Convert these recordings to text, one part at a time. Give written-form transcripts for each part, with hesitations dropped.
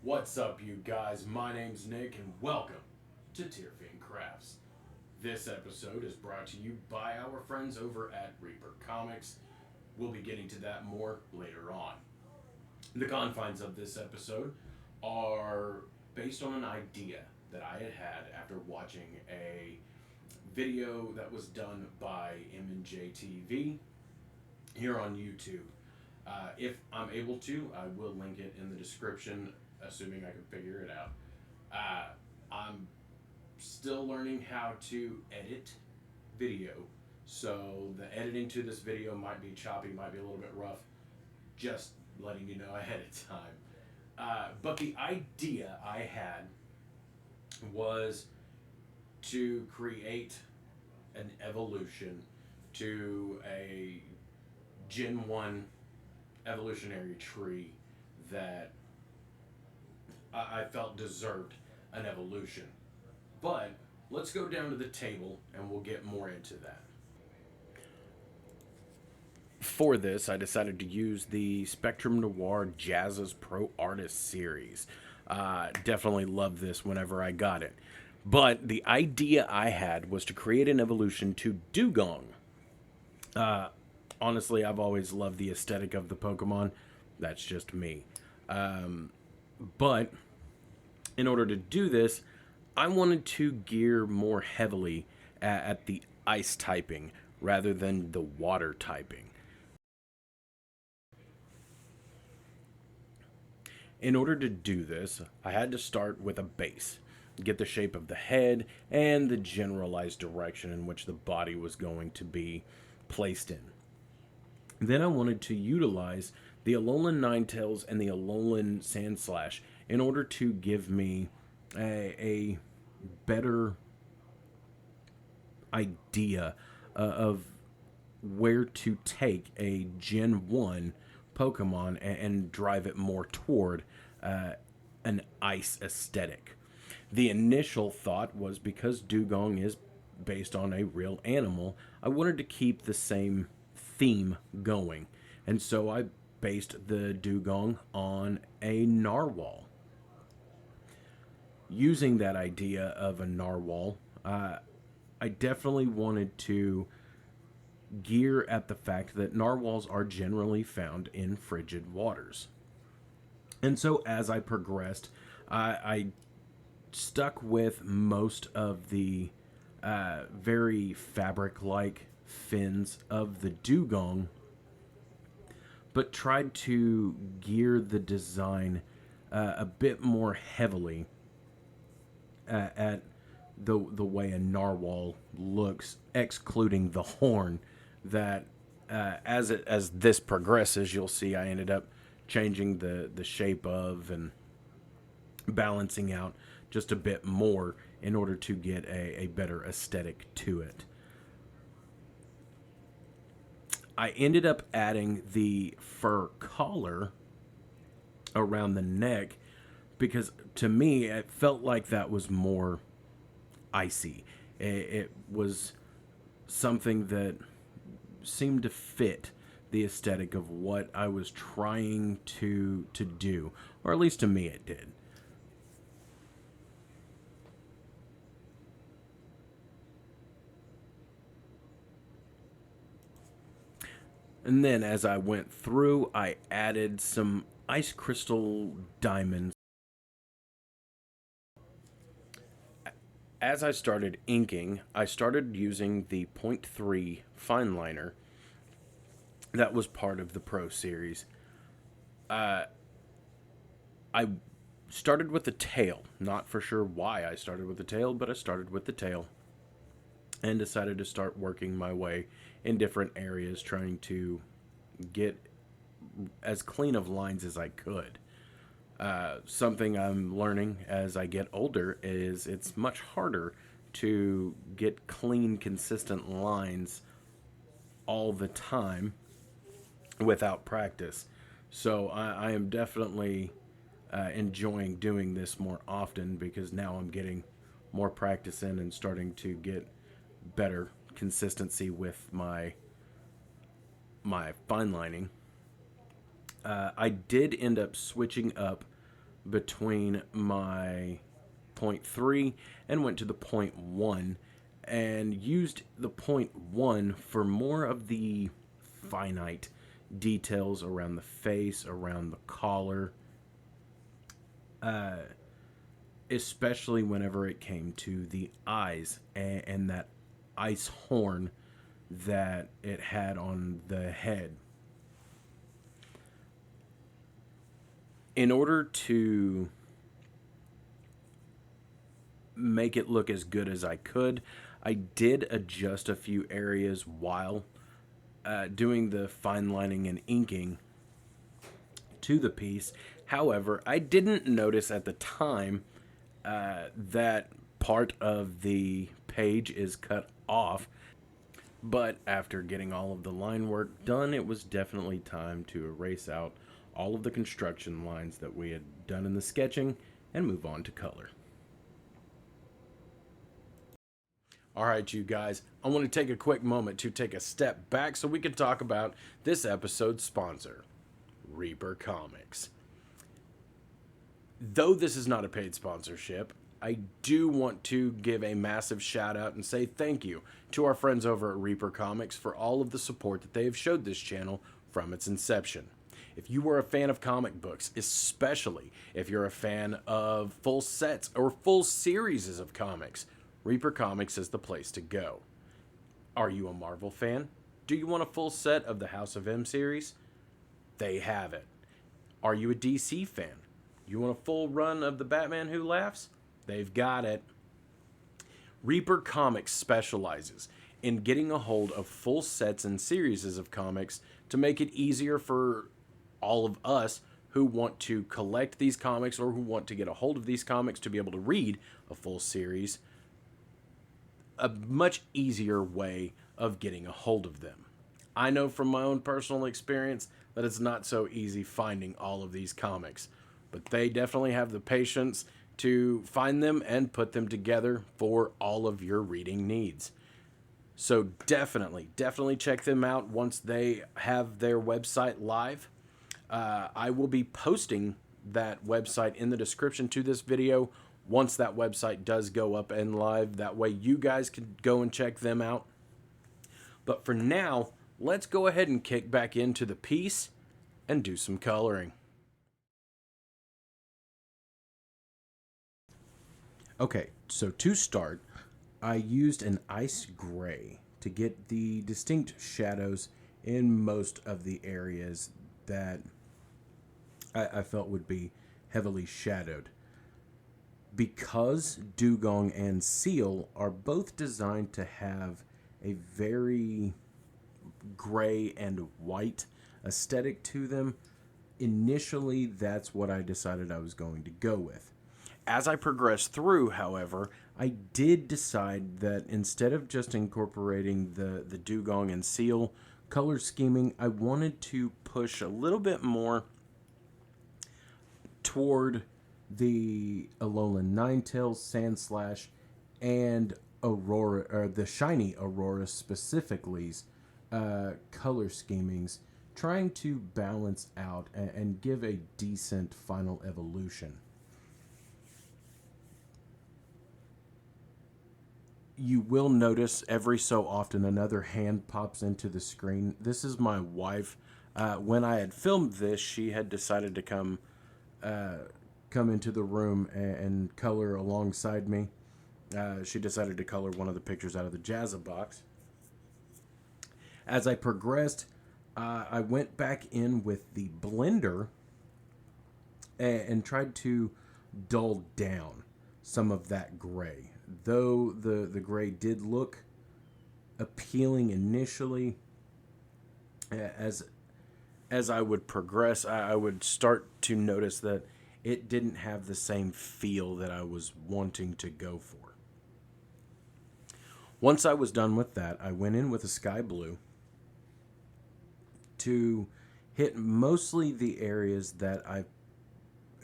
What's up, you guys? My name's Nick, and welcome to Tyrfing Crafts. This episode is brought to you by our friends over at Reaper Comics. We'll be getting to that more later on. The confines of this episode are based on an idea that I had after watching a video that was done by M&J TV here on YouTube. If I'm able to, I will link it in the description, assuming I can figure it out. I'm still learning how to edit video, so the editing to this video might be choppy, might be a little bit rough. Just letting you know ahead of time. But the idea I had was to create an evolution to a Gen 1 evolutionary tree that I felt deserved an evolution. But let's go down to the table and we'll get more into that. For this, I decided to use the Spectrum Noir Jazz's Pro Artist series. Definitely loved this whenever I got it. But the idea I had was to create an evolution to Dugong. Honestly, I've always loved the aesthetic of the Pokemon. That's just me. But in order to do this, I wanted to gear more heavily at the ice typing rather than the water typing. In order to do this, I had to start with a base, get the shape of the head and the generalized direction in which the body was going to be placed in. Then I wanted to utilize the Alolan Ninetales and the Alolan Sandslash in order to give me a better idea of where to take a Gen 1 Pokemon and drive it more toward an ice aesthetic. The initial thought was because Dugong is based on a real animal, I wanted to keep the same theme going. And so I based the Dugong on a narwhal. Using that idea of a narwhal, I definitely wanted to gear at the fact that narwhals are generally found in frigid waters. And so as I progressed, I stuck with most of the very fabric-like fins of the Dugong, but tried to gear the design a bit more heavily at the way a narwhal looks, excluding the horn. That as this progresses, you'll see I ended up changing the shape of and balancing out just a bit more in order to get a better aesthetic to it. I ended up adding the fur collar around the neck because to me it felt like that was more icy. It was something that seemed to fit the aesthetic of what I was trying to do, or at least to me it did. And then as I went through, I added some ice crystal diamonds. As I started inking, I started using the 0.3 fine liner that was part of the Pro series. I started with the tail. Not for sure why I started with the tail, but I started with the tail and decided to start working my way in different areas, trying to get as clean of lines as I could. Something I'm learning as I get older is it's much harder to get clean, consistent lines all the time without practice. So I am definitely enjoying doing this more often because now I'm getting more practice in and starting to get better consistency with my fine lining. I did end up switching up between my 0.3 and went to the 0.1 and used the 0.1 for more of the finite details around the face, around the collar, especially whenever it came to the eyes and that ice horn that it had on the head. In order to make it look as good as I could, I did adjust a few areas while doing the fine lining and inking to the piece. However, I didn't notice at the time that part of the page is cut off. But after getting all of the line work done, it was definitely time to erase out all of the construction lines that we had done in the sketching and move on to color. Alright, you guys, I want to take a quick moment to take a step back so we can talk about this episode's sponsor, Reaper Comics. Though this is not a paid sponsorship, I do want to give a massive shout out and say thank you to our friends over at Reaper Comics for all of the support that they have showed this channel from its inception. If you are a fan of comic books, especially if you're a fan of full sets or full series of comics, Reaper Comics is the place to go. Are you a Marvel fan? Do you want a full set of the House of M series? They have it. Are you a DC fan? You want a full run of the Batman Who Laughs? They've got it. Reaper Comics specializes in getting a hold of full sets and series of comics to make it easier for all of us who want to collect these comics or who want to get a hold of these comics to be able to read a full series. A much easier way of getting a hold of them. I know from my own personal experience that it's not so easy finding all of these comics, but they definitely have the patience to find them and put them together for all of your reading needs. So definitely check them out once they have their website live. I will be posting that website in the description to this video once that website does go up and live. That way you guys can go and check them out. But for now, let's go ahead and kick back into the piece and do some coloring. Okay, so to start, I used an ice gray to get the distinct shadows in most of the areas that I felt would be heavily shadowed. Because Dugong and Seal are both designed to have a very gray and white aesthetic to them, initially that's what I decided I was going to go with. As I progressed through, however, I did decide that instead of just incorporating the Dugong and Seal color scheming, I wanted to push a little bit more toward the Alolan Ninetales, Sandslash, and Aurora, or the Shiny Aurora specifically's color schemings, trying to balance out and give a decent final evolution. You will notice every so often another hand pops into the screen. This is my wife. When I had filmed this, she had decided to come into the room and color alongside me. She decided to color one of the pictures out of the Jazza box. As I progressed, I went back in with the blender and tried to dull down some of that gray. Though the gray did look appealing initially, as I would progress, I would start to notice that it didn't have the same feel that I was wanting to go for. Once I was done with that, I went in with a sky blue to hit mostly the areas that I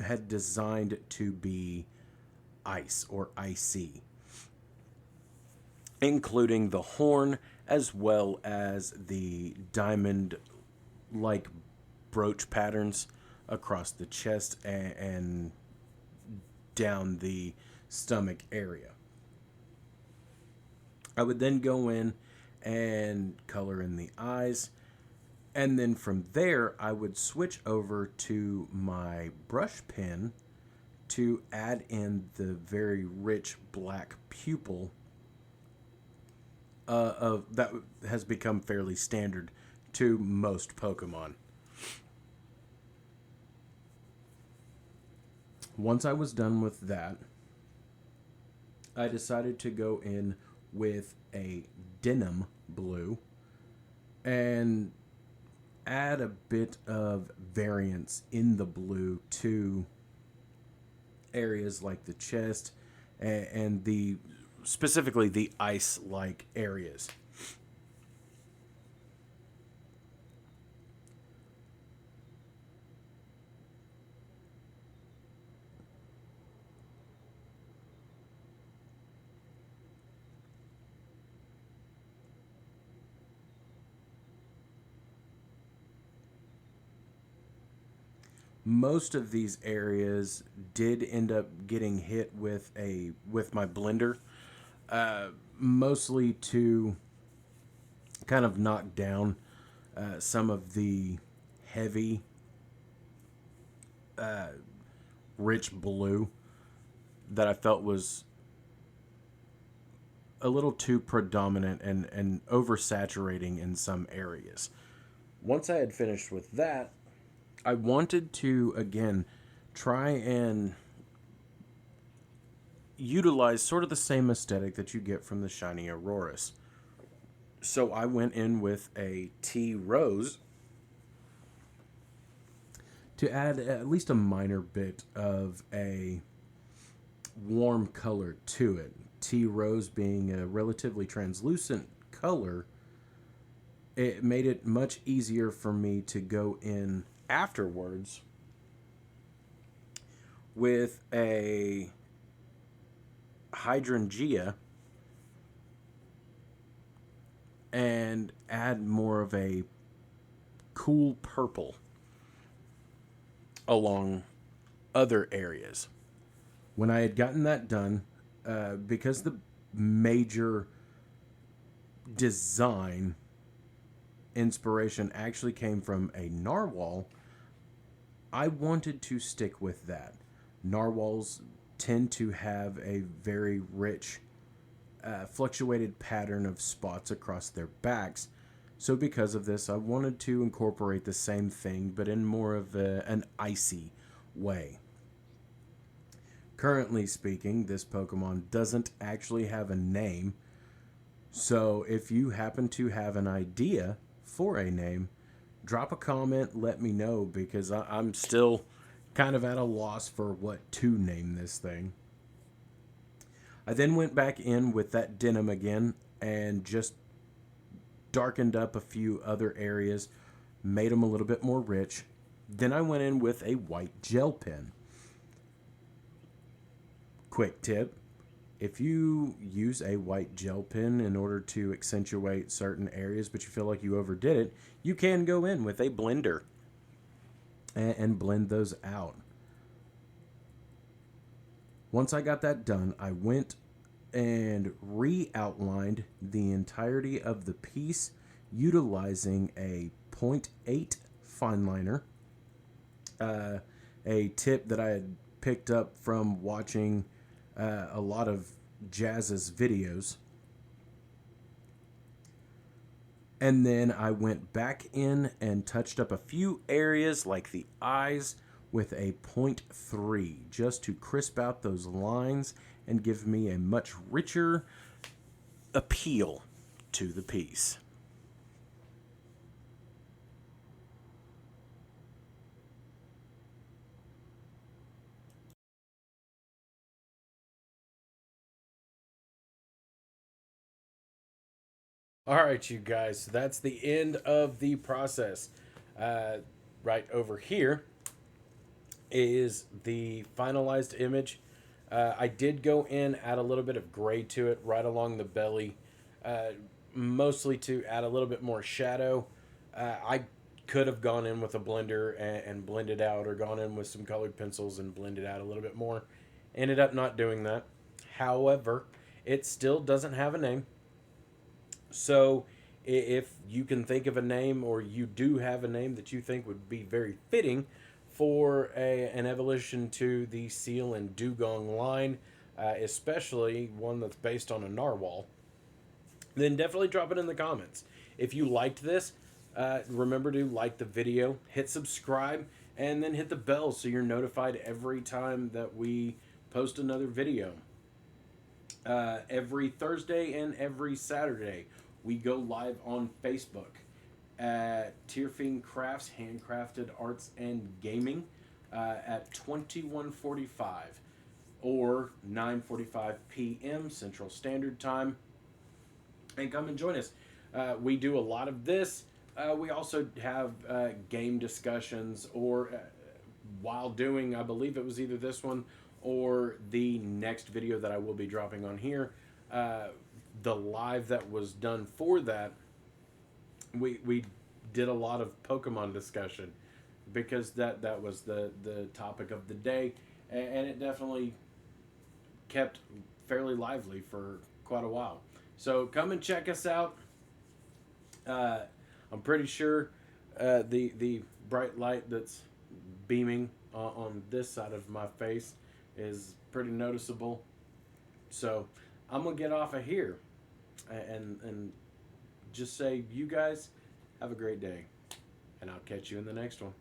had designed to be ice or icy, including the horn as well as the diamond-like brooch patterns across the chest and down the stomach area. I would then go in and color in the eyes. And then from there, I would switch over to my brush pen to add in the very rich black pupil of that has become fairly standard to most Pokemon. Once I was done with that, I decided to go in with a denim blue and add a bit of variance in the blue to areas like the chest and the specifically the ice-like areas. Most of these areas did end up getting hit with my blender, mostly to kind of knock down some of the heavy, rich blue that I felt was a little too predominant and oversaturating in some areas. Once I had finished with that, I wanted to, again, try and utilize sort of the same aesthetic that you get from the Shiny Auroras. So I went in with a tea rose to add at least a minor bit of a warm color to it. Tea rose being a relatively translucent color, it made it much easier for me to go in afterwards with a hydrangea and add more of a cool purple along other areas. When I had gotten that done, because the major design inspiration actually came from a narwhal, I wanted to stick with that. Narwhals tend to have a very rich, fluctuated pattern of spots across their backs. So because of this, I wanted to incorporate the same thing, but in more of an icy way. Currently speaking, this Pokemon doesn't actually have a name. So if you happen to have an idea for a name, drop a comment, let me know, because I'm still kind of at a loss for what to name this thing. I then went back in with that denim again and just darkened up a few other areas, made them a little bit more rich. Then I went in with a white gel pen. Quick tip: if you use a white gel pen in order to accentuate certain areas, but you feel like you overdid it, you can go in with a blender and blend those out. Once I got that done, I went and re-outlined the entirety of the piece utilizing a 0.8 fine liner, a tip that I had picked up from watching a lot of Jazz's videos. And then I went back in and touched up a few areas like the eyes with a 0.3 just to crisp out those lines and give me a much richer appeal to the piece. All right, you guys, so that's the end of the process. Right over here is the finalized image. I did go in, add a little bit of gray to it right along the belly, mostly to add a little bit more shadow. I could have gone in with a blender and blended out, or gone in with some colored pencils and blended out a little bit more. Ended up not doing that. However, it still doesn't have a name. So if you can think of a name, or you do have a name that you think would be very fitting for an evolution to the seal and dugong line, especially one that's based on a narwhal, then definitely drop it in the comments. If you liked this, remember to like the video, hit subscribe, and then hit the bell so you're notified every time that we post another video. Every Thursday and every Saturday, we go live on Facebook at Tyrfing Crafts, Handcrafted Arts and Gaming, at 21:45 or 9:45 p.m. Central Standard Time. And come and join us. We do a lot of this. We also have game discussions, or while doing, I believe it was either this one or the next video that I will be dropping on here, the live that was done for that, we did a lot of Pokemon discussion, because that was the topic of the day, and it definitely kept fairly lively for quite a while. So come and check us out. I'm pretty sure the bright light that's beaming on this side of my face is pretty noticeable. So I'm gonna get off of here and just say, you guys have a great day, and I'll catch you in the next one.